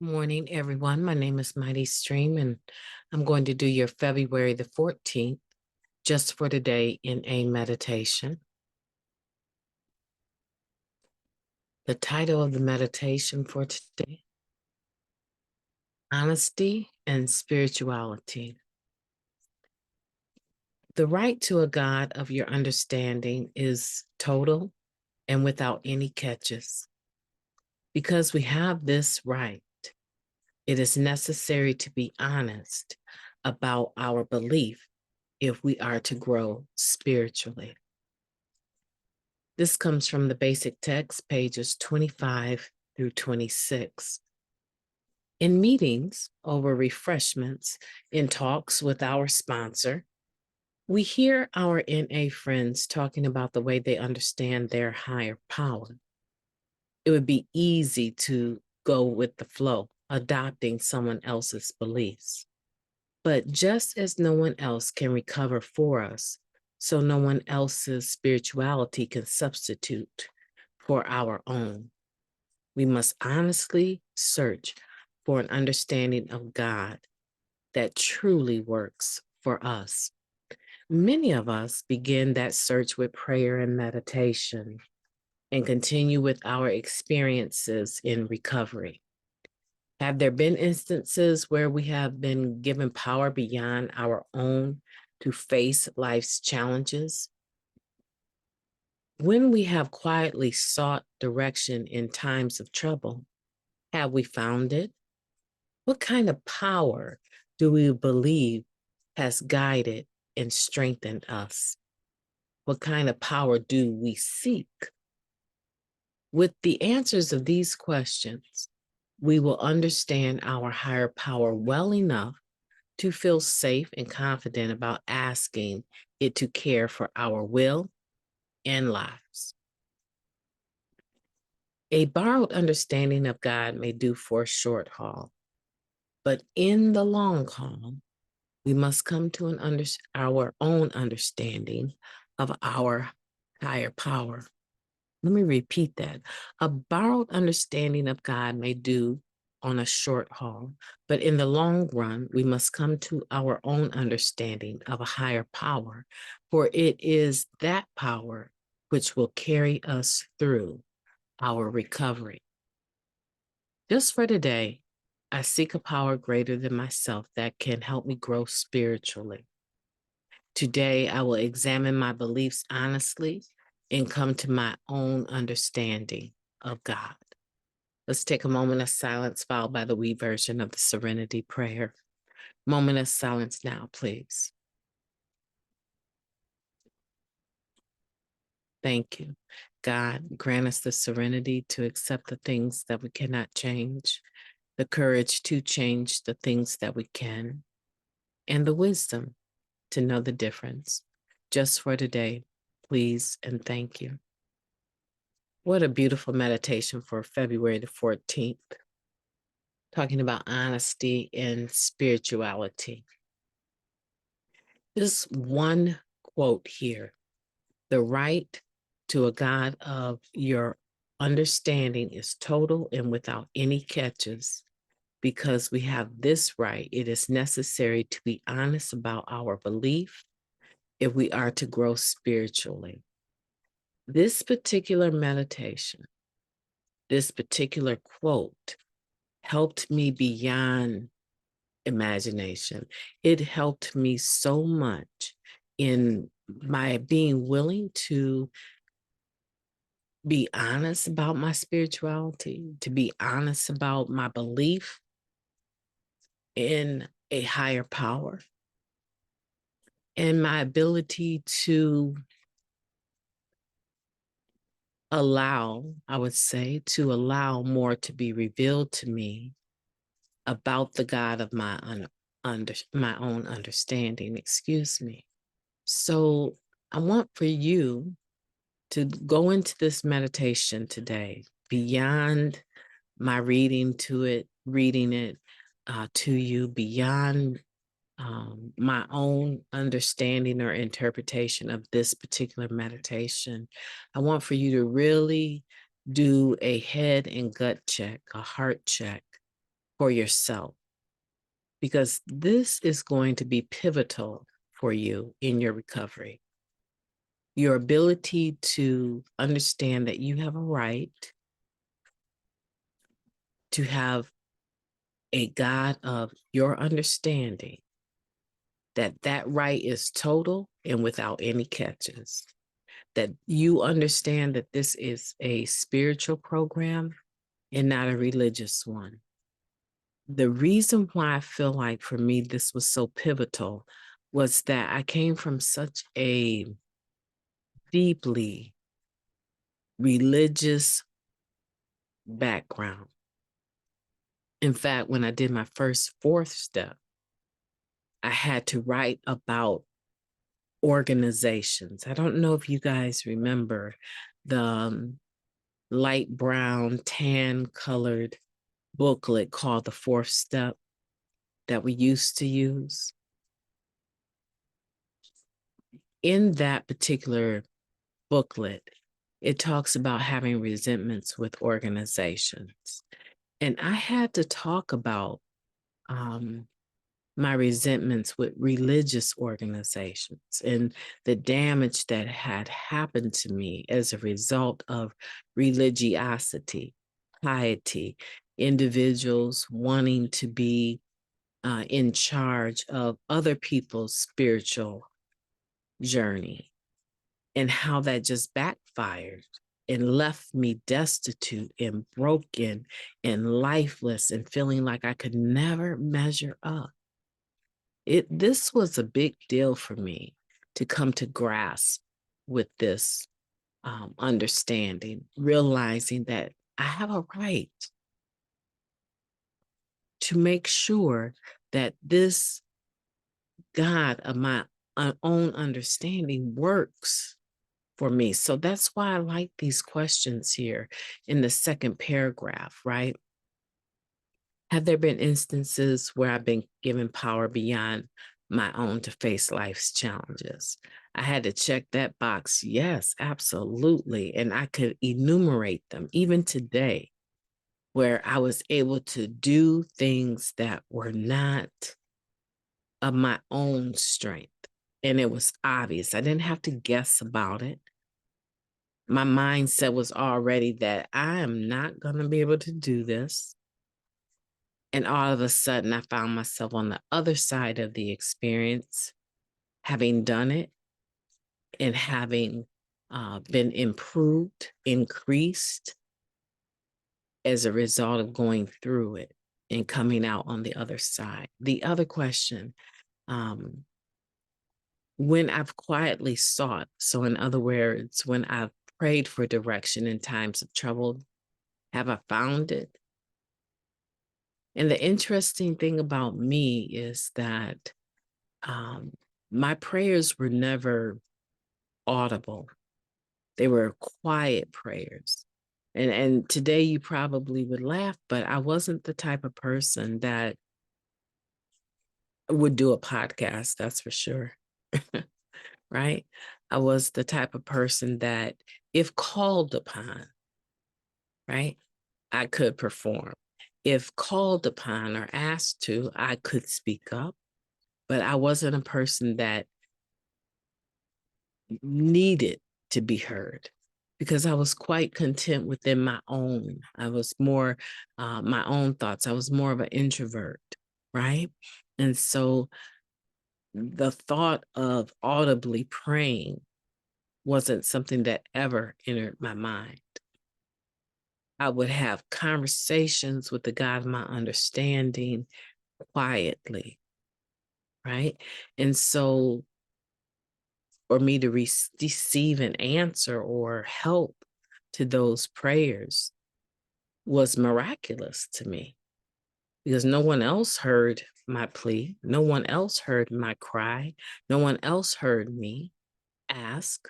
Morning, everyone. My name is MightyStream, and I'm going to do your February the 14th, just for today, in a meditation. The title of the meditation for today, Honesty and Spirituality. The right to a God of your understanding is total and without any catches. Because we have this right, it is necessary to be honest about our belief if we are to grow spiritually. This comes from the basic text, pages 25 through 26. In meetings over refreshments, in talks with our sponsor, we hear our NA friends talking about the way they understand their higher power. It would be easy to go with the flow, adopting someone else's beliefs. But just as no one else can recover for us, so no one else's spirituality can substitute for our own. We must honestly search for an understanding of God that truly works for us. Many of us begin that search with prayer and meditation and continue with our experiences in recovery. Have there been instances where we have been given power beyond our own to face life's challenges? When we have quietly sought direction in times of trouble, have we found it? What kind of power do we believe has guided and strengthened us? What kind of power do we seek? With the answers of these questions, we will understand our higher power well enough to feel safe and confident about asking it to care for our will and lives. A borrowed understanding of God may do for a short haul, but in the long haul, we must come to our own understanding of our higher power. Let me repeat that. A borrowed understanding of God may do on a short haul, but in the long run, we must come to our own understanding of a higher power, for it is that power which will carry us through our recovery. Just for today, I seek a power greater than myself that can help me grow spiritually. Today, I will examine my beliefs honestly and come to my own understanding of God. Let's take a moment of silence, followed by the we version of the Serenity Prayer. Moment of silence now, please. Thank you. God, grant us the serenity to accept the things that we cannot change, the courage to change the things that we can, and the wisdom to know the difference. Just for today, please and thank you. What a beautiful meditation for February the 14th, talking about honesty and spirituality. This one quote here, the right to a God of your understanding is total and without any catches. Because we have this right, it is necessary to be honest about our belief if we are to grow spiritually. This particular meditation, this particular quote helped me beyond imagination. It helped me so much in my being willing to be honest about my spirituality, to be honest about my belief in a higher power, and my ability to allow, I would say, to allow more to be revealed to me about the God of my own understanding, excuse me. So I want for you to go into this meditation today beyond my reading it to you, beyond my own understanding or interpretation of this particular meditation. I want for you to really do a head and gut check, a heart check for yourself, because this is going to be pivotal for you in your recovery. Your ability to understand that you have a right to have a God of your understanding, that right is total and without any catches, that you understand that this is a spiritual program and not a religious one. The reason why I feel like for me this was so pivotal was that I came from such a deeply religious background. In fact, when I did my first fourth step, I had to write about organizations. I don't know if you guys remember the light brown, tan colored booklet called The Fourth Step that we used to use. In that particular booklet, it talks about having resentments with organizations. And I had to talk about my resentments with religious organizations and the damage that had happened to me as a result of religiosity, piety, individuals wanting to be in charge of other people's spiritual journey, and how that just backfired and left me destitute and broken and lifeless and feeling like I could never measure up. This was a big deal for me to come to grasp with this understanding, realizing that I have a right to make sure that this God of my own understanding works for me. So that's why I like these questions here in the second paragraph, right? Have there been instances where I've been given power beyond my own to face life's challenges? I had to check that box. Yes, absolutely. And I could enumerate them even today, where I was able to do things that were not of my own strength. And it was obvious. I didn't have to guess about it. My mindset was already that I am not going to be able to do this. And all of a sudden, I found myself on the other side of the experience, having done it and having been improved, increased as a result of going through it and coming out on the other side. The other question, when I've quietly sought, so in other words, when I've prayed for direction in times of trouble, have I found it? And the interesting thing about me is that my prayers were never audible. They were quiet prayers. And today you probably would laugh, but I wasn't the type of person that would do a podcast, that's for sure. Right? I was the type of person that, if called upon, right, I could perform. If called upon or asked to, I could speak up, but I wasn't a person that needed to be heard, because I was quite content within my own. I was more my own thoughts. I was more of an introvert, right? And so the thought of audibly praying wasn't something that ever entered my mind. I would have conversations with the God of my understanding quietly, right? And so for me to receive an answer or help to those prayers was miraculous to me, because no one else heard my plea. No one else heard my cry. No one else heard me ask.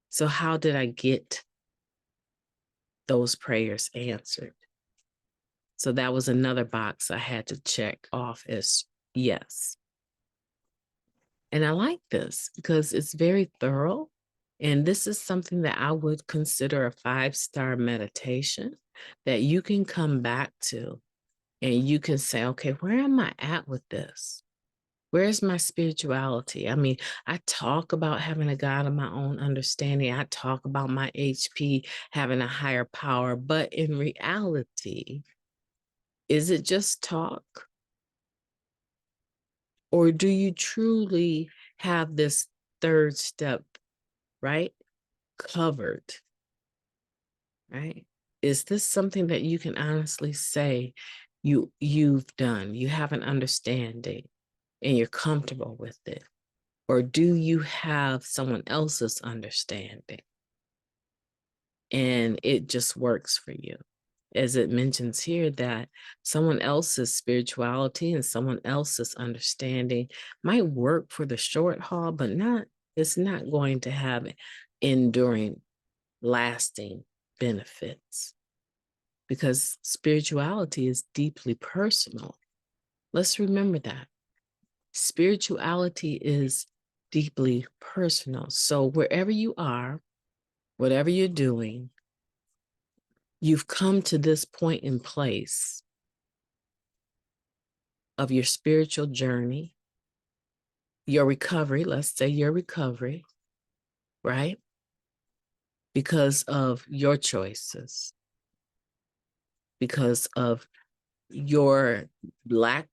So how did I get those prayers answered? So that was another box I had to check off as yes. And I like this because it's very thorough. And this is something that I would consider a 5-star meditation that you can come back to And you can say, okay, where am I at with this? Where's my spirituality? I mean, I talk about having a God of my own understanding. I talk about my HP having a higher power, but in reality, is it just talk? Or do you truly have this third step, right? Covered, right? Is this something that you can honestly say you've done? You have an understanding and you're comfortable with it? Or do you have someone else's understanding and it just works for you? As it mentions here, that someone else's spirituality and someone else's understanding might work for the short haul, but it's not going to have enduring, lasting benefits, because spirituality is deeply personal. Let's remember that. Spirituality is deeply personal. So wherever you are, whatever you're doing, you've come to this point in place of your spiritual journey, your recovery, let's say your recovery, right? Because of your choices, because of your lack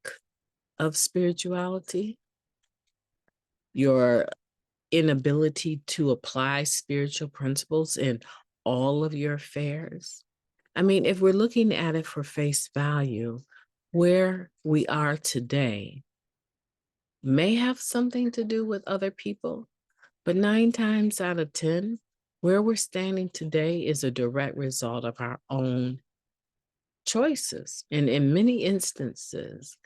of spirituality, your inability to apply spiritual principles in all of your affairs. I mean, if we're looking at it for face value, where we are today may have something to do with other people, but 9 times out of 10, where we're standing today is a direct result of our own choices. And in many instances,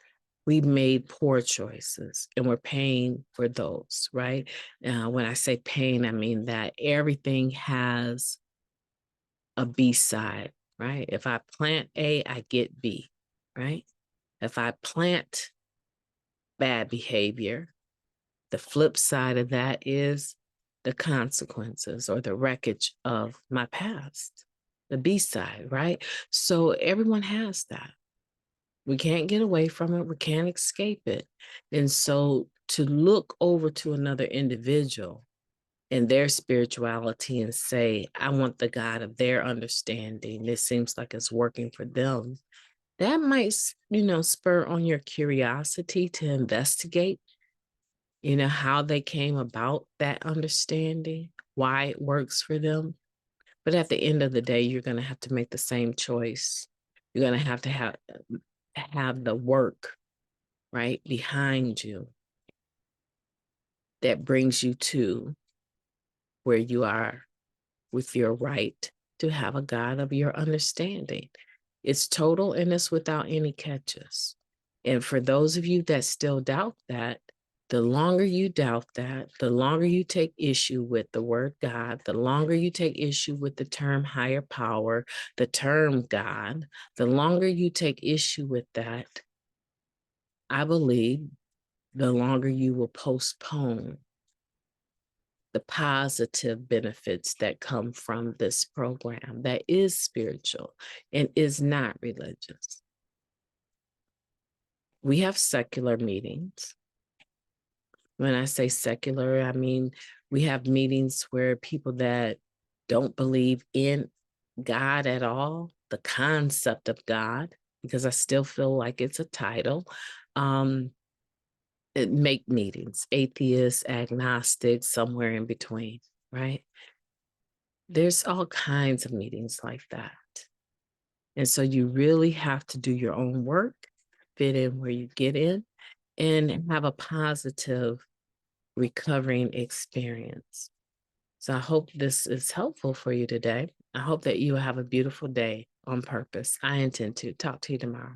we made poor choices and we're paying for those, right? When I say pain, I mean that everything has a B side, right? If I plant A, I get B, right? If I plant bad behavior, the flip side of that is the consequences or the wreckage of my past, the B side, right? So everyone has that. We can't get away from it. We can't escape it. And so to look over to another individual and their spirituality and say, I want the God of their understanding, this seems like it's working for them, that might, spur on your curiosity to investigate, how they came about that understanding, why it works for them. But at the end of the day, you're going to have to make the same choice. You're going to have the work right behind you that brings you to where you are with your right to have a God of your understanding. It's total and it's without any catches. And for those of you that still doubt that, the longer you doubt that, the longer you take issue with the word God, the longer you take issue with the term higher power, the term God, the longer you take issue with that, I believe the longer you will postpone the positive benefits that come from this program that is spiritual and is not religious. We have secular meetings. When I say secular, I mean we have meetings where people that don't believe in God at all, the concept of God, because I still feel like it's a title, make meetings, atheists, agnostics, somewhere in between, right? There's all kinds of meetings like that. And so you really have to do your own work, fit in where you get in, and have a positive recovering experience. So I hope this is helpful for you today. I hope that you have a beautiful day on purpose. I intend to talk to you tomorrow.